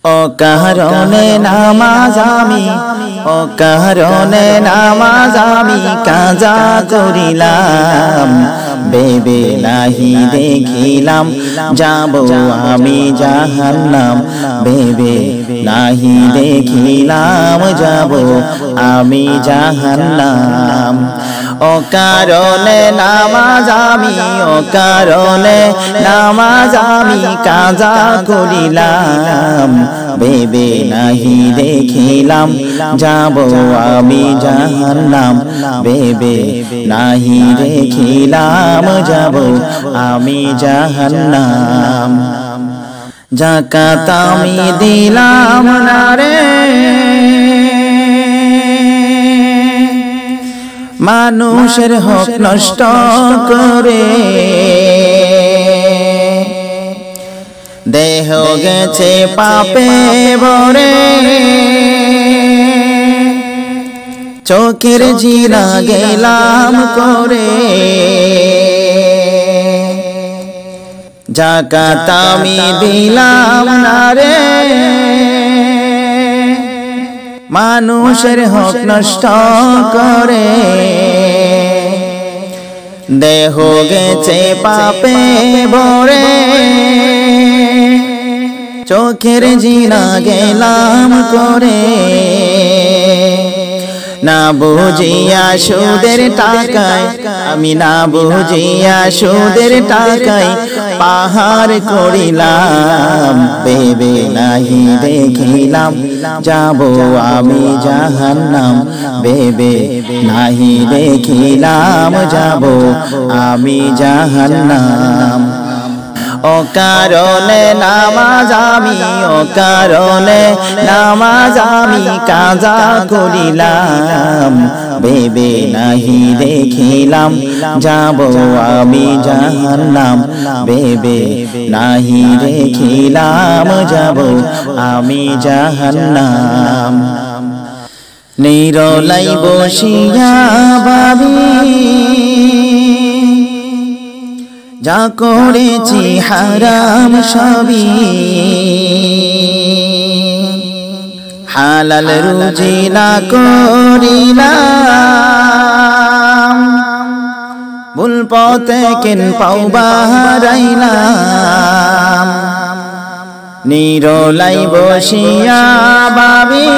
অকারণে নামাজ আমি অকারণে নামাজ আমি কাজা করিলাম ভেবে নাহি দেখিলাম যাব আমি জাহান্নাম ভেবে নাহি দেখিলাম যাব আমি জাহান্নাম অকারণে নামাজ আমি অকারণে নামাজ আমি কাজা করিলাম ভেবে নাহি দেখিলাম যাব আমি জাহান্নাম ভেবে নাহি দেখিলাম যাব আমি জাহান্নাম যাকাত আমি দিলাম না রে মানুষের হক নষ্ট করে দেহ গেছে পাপে ভরে চোখের জিনা গেলাম করে যাকাত আমি দিলাম না রে মানুষের হক নষ্ট করে দেহ গেছে পাপে ভরে চোখের জিনা গেলাম করে না বুঝিয়া সুদের টাকায় আমি না বুঝিয়া সুদের টাকায় পাহাড় করিলাম ভেবে নাহি দেখিলাম যাব আমি জাহান্নাম ভেবে নাহি দেখিলাম যাব আমি জাহান্নাম অকারণে নামাজ আমি অকারণে নামাজ আমি কাজা করিলাম ভেবে নাহি দেখিলাম যাব আমি জাহান্নাম ভেবে নাহি দেখিলাম যাব আমি জাহান্নাম নিরলাই বসিয়া ভাবি যা করেছি হারাম সবই হালাল রুজি না করিলাম ভুল পথে কেন পাও বাহারাইলাম নিরলাই বসিয়া ভাবি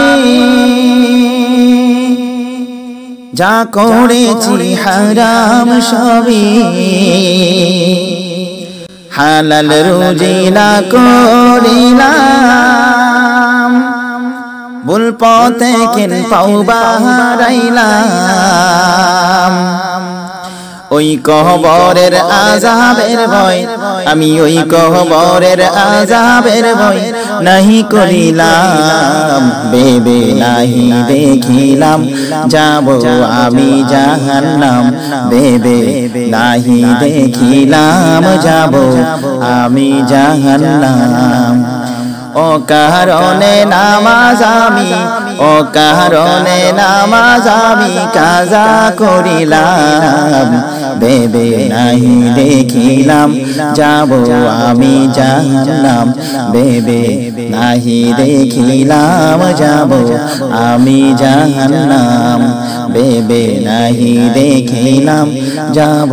যা করেছি হারাম সবই হালাল রুজি না করিলাম ভুল পথে কেন পাও বাহারাইলাম ওই কবরের আযাবের ভয় আমি ওই কবরের আযাবের ভয় নাহি করিলাম ভেবে নাহি দেখিলাম যাব আমি জাহান্নাম ভেবে নাহি দেখিলাম যাব আমি জাহান্নাম অকারণে নামাজ আমি অকারণে নামাজ আমি কাজা করিলাম ভেবে নাহি দেখিলাম যাব আমি জাহান্নাম ভেবে নাহি দেখিলাম যাব আমি জাহান্নাম ভেবে নাহি দেখিলাম যাব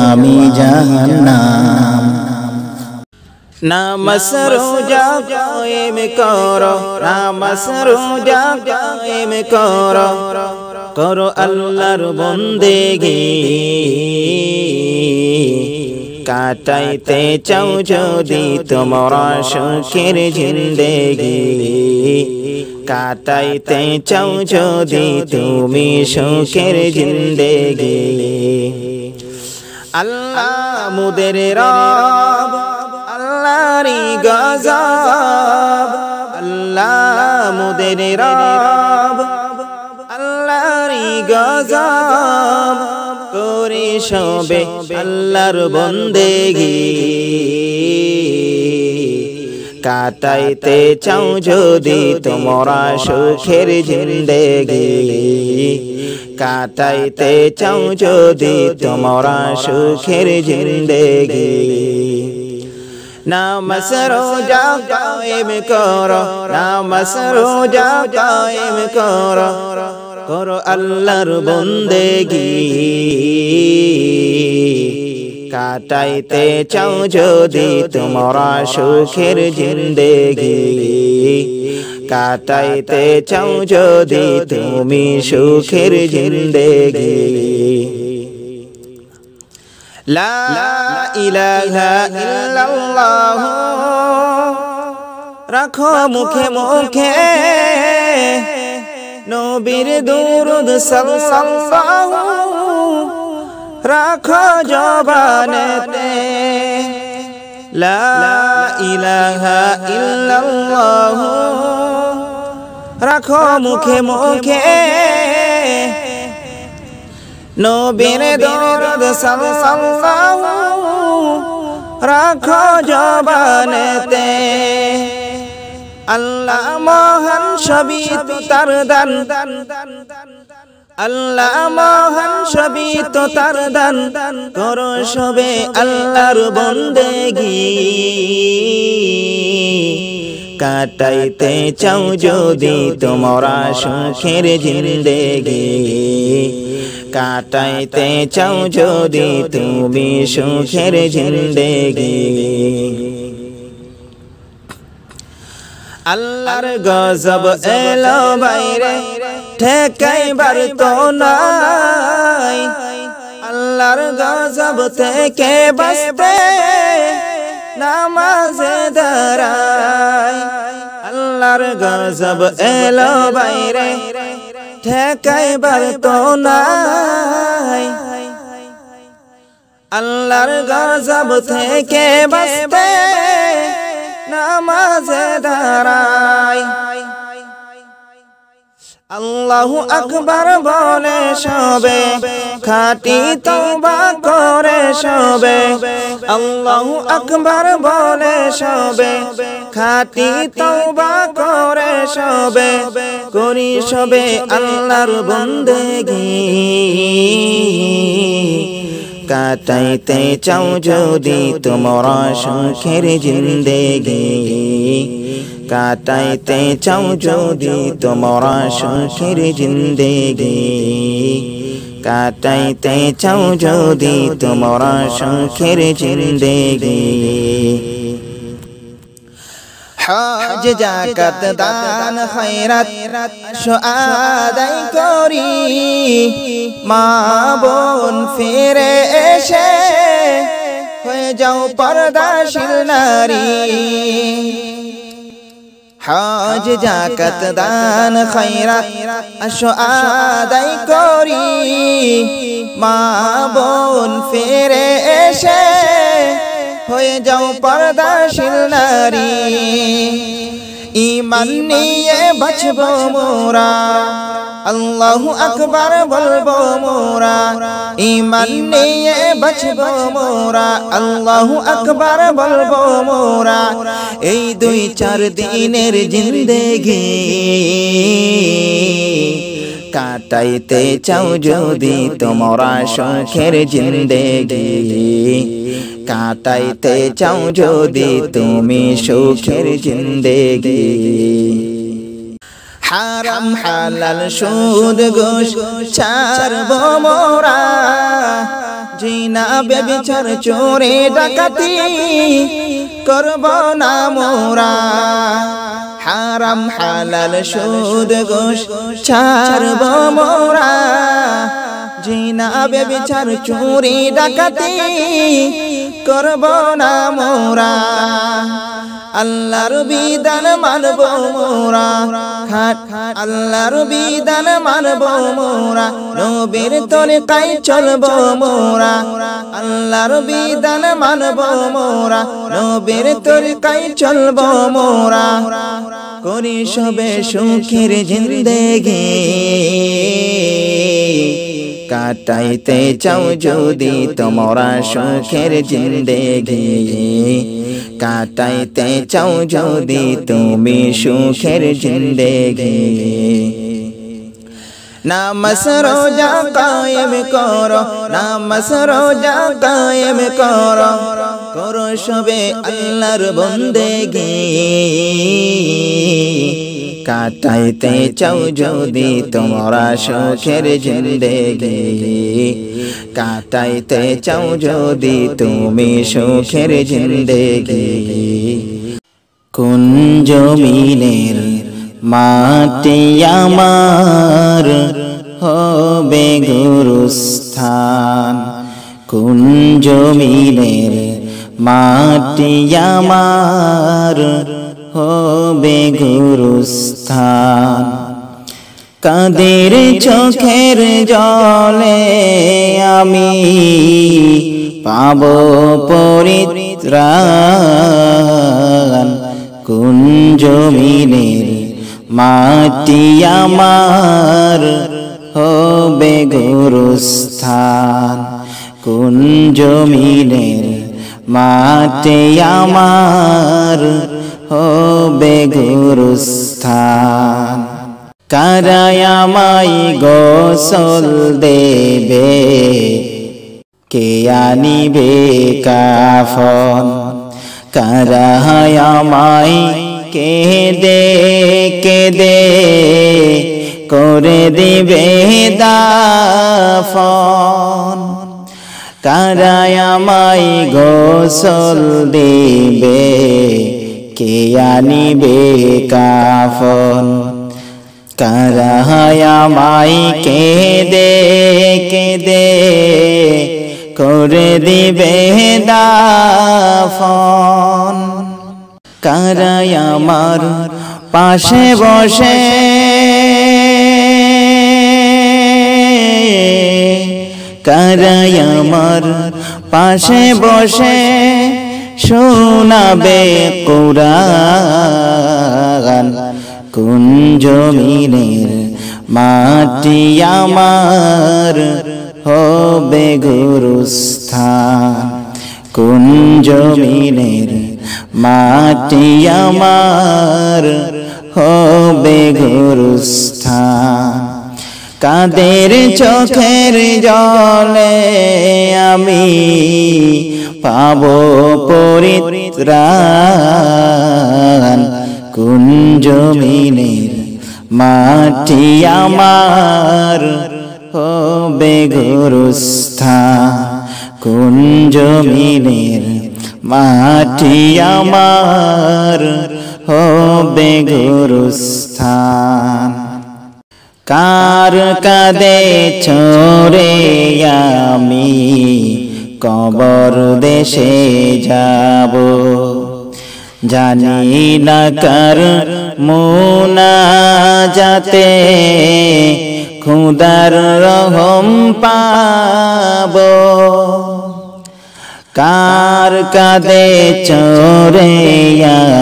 আমি জাহান্নাম নামাজ রোজা কায়েম করো নামাজ রোজা কায়েম করো করো আল্লাহর বন্দেগি কাটাইতে চাও যদি তোমরা সুখের জিন্দেগি কাটাইতে চাও যদি তুমি সুখের জিন্দেগি আল্লাহ মুদের রব আল্লাহরি গজব আল্লাহ মুদের রব আল্লাহরি গজব করে সবে আল্লাহর বন্দেগি কাটাইতে চাও যদি তোমরা সুখের জিন্দেগি কাটাইতে চাও যদি তোমরা সুখের জিন্দেগি নামাজ রোজা কায়েম করো, নামাজ রোজা কায়েম করো, করো আল্লাহর বন্দেগি। কাটাইতে চাও যদি তোমরা সুখের জিন্দেগি, কাটাইতে চাও যদি তুমি সুখের জিন্দেগি। লা ইলাহা ইল্লাল্লাহ রাখো মুখে মুখে, নবীর দুরূদ সাল্লাল্লাহু রাখো জবানেতে। লা ইলাহা ইল্লাল্লাহ রাখো মুখে মুখে, নবীর দুরূদ সাল্লাল্লাহু রাখো জবানেতে। আল্লাহ মহান সবই তো তার দান, আল্লাহ মহান সবই তো তার দান, করো সবে আল্লাহর বন্দেগি। কাটাইতে চাও যদি তোমরা সুখের জিন্দেগি, কাটাইতে চাও যদি তুমি সুখের জিন্দেগি। আল্লাহর গজব এলো বাইরে ঠেকাইবার তো নাই, আল্লাহর গজব থেকে বাঁচতে নামাজে দাঁড়াই। আল্লাহর গজব এলো বাইরে ঠেকাইবার তো নাই, আল্লাহর গজব থেকে বাঁচতে নামাজে দাঁড়াই। আল্লাহু আকবার বলে সবে খাঁটি তওবা করে সবে, আল্লাহু আকবার বলে সবে খাঁটি তওবা করে সবে, করি সবে আল্লাহর বন্দেগি। কাটাইতে চাও যদি তোমরা সুখের জিন্দেগি, কাটাইতে চাও যদি তোমরা সুখের জিন্দেগি, কাটাইতে চাও যদি তোমরা সুখের জিন্দেগি। হজ যাকাত দান খয়রাত আদায় করি, মা বোন ফিরে এসে হয়ে যাও পর্দাশীল নারী। হজ যাকাত দান খয়রাত আদায় করি, মা বোন ফিরে এসে হয়ে যাও পর্দাশীল নারী। ঈমান নিয়ে বাঁচবো মোরা, আল্লাহু আকবার বলবো মোরা। ঈমান নিয়ে বাঁচবো মোরা, আল্লাহু আকবার বলবো মোরা। এই 2-4 দিনের জিন্দেগি কাটাইতে চাও যদি তোমরা সুখের জিন্দেগি, কাটাইতে চাও যদি তুমি সুখের জিন্দেগি। হারাম হালাল সুদ ঘুষ ছাড়বো মোরা, জিনা ব্যভিচার চোরে ডাকাতি করব না মোরা। হারাম হালাল সুদ ঘুষ ছাড়বো মোরা, জিনা ব্যভিচার চুরি ডাকাতি করব না মোরা। আল্লাহর বিধান মানব মোরা, আল্লাহর বিধান মানব মোরা। নবীর তরিকায় চলব মোরা, আল্লাহর বিধান মানব মোরা। নবীর তরিকায় চলব মোরা, করি সবে সুখের জিন্দেগি। কাটাইতে চাও যদি তোমরা সুখের জিন্দেগি, কাটাইতে চাও যদি তুমি সুখের জিন্দেগি। নামাজ রোজা কায়েম করো, নামাজ রোজা কায়েম করো, করো সবে আল্লাহর বন্দেগি। কাটাইতে চাও যদি তোমরা সুখের জিন্দেগি, কাটাইতে চাও যদি তুমি সুখের জিন্দেগি। কোন জমিনের মাটি আমার হবে গুরুস্থান, কোন জমিনের মাটি আমার হবে গুরুস্থান। কাদের চোখের জলে আমি পাব পরিত্রাণ, কোন জমিনের মাটি আমার হবে গুরুস্থান, কোন জমিনের মাটি আমার হবে গুরুস্থান। কারা আমায় গোসল দেবে, কে আনিবে কাফন, কারা আমায় কেঁদে কেঁদে করে দিবে দাফন, কারা আমায় গোসল দিবে, কে আনিবে কাফন, কারা আমায় কেঁদে কেঁদে করে দিবে দাফন, কারা আমার পাশে বসে, কারা আমার পাশে বসে শোনাবে কুরআন, কোন জমিনের মাটি আমার হবে গুরুস্থান, কোন জমিনের মাটি আমার হবে গুরুস্থান। কাদের চোখের জলে আমি পাব পরিত্রাণ, কোন জমিনের মাটি আমার হবে গুরুস্থান, কোন জমিনের মাটি আমার হবে গুরুস্থান। কার কাঁধে চড়ে আমি কবর দেশে যাব, জানি না কার মুনাজাতে খুদার রহম পাব, কার কাঁধে চড়ে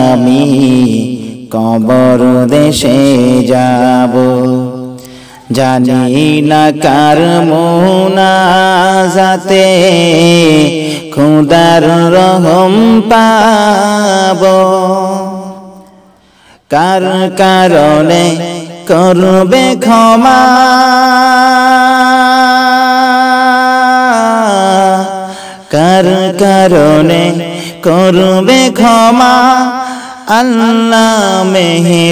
আমি কবর দেশে যাব, জানি না কার মুনাজাতে খুদার রহম পাব, কার কারণে করবে ক্ষমা, কার কারণে করবে ক্ষমা, আল্লাহ মেহেরবান,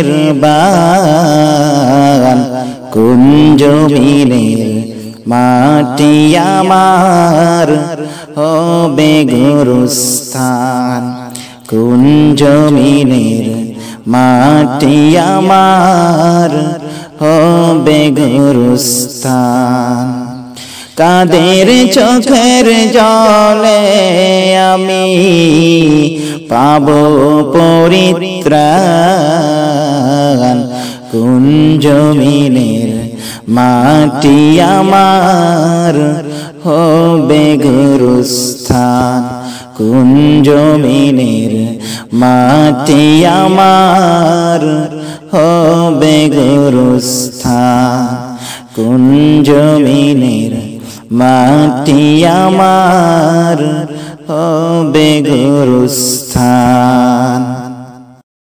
কোন জমিনের মাটি আমার হবে গুরুস্থান, কোন জমিনের মাটি আমার হবে গুরুস্থান। কাদের চোখের জলে আমি পাব পরিত্রাণ, কোন জমিনের মাটি আমার হবে গুরুস্থান, কোন জমিনের মাটি আমার হবে গুরুস্থান, কোন জমিনের মাটি আমার হবে গুরুস্থান।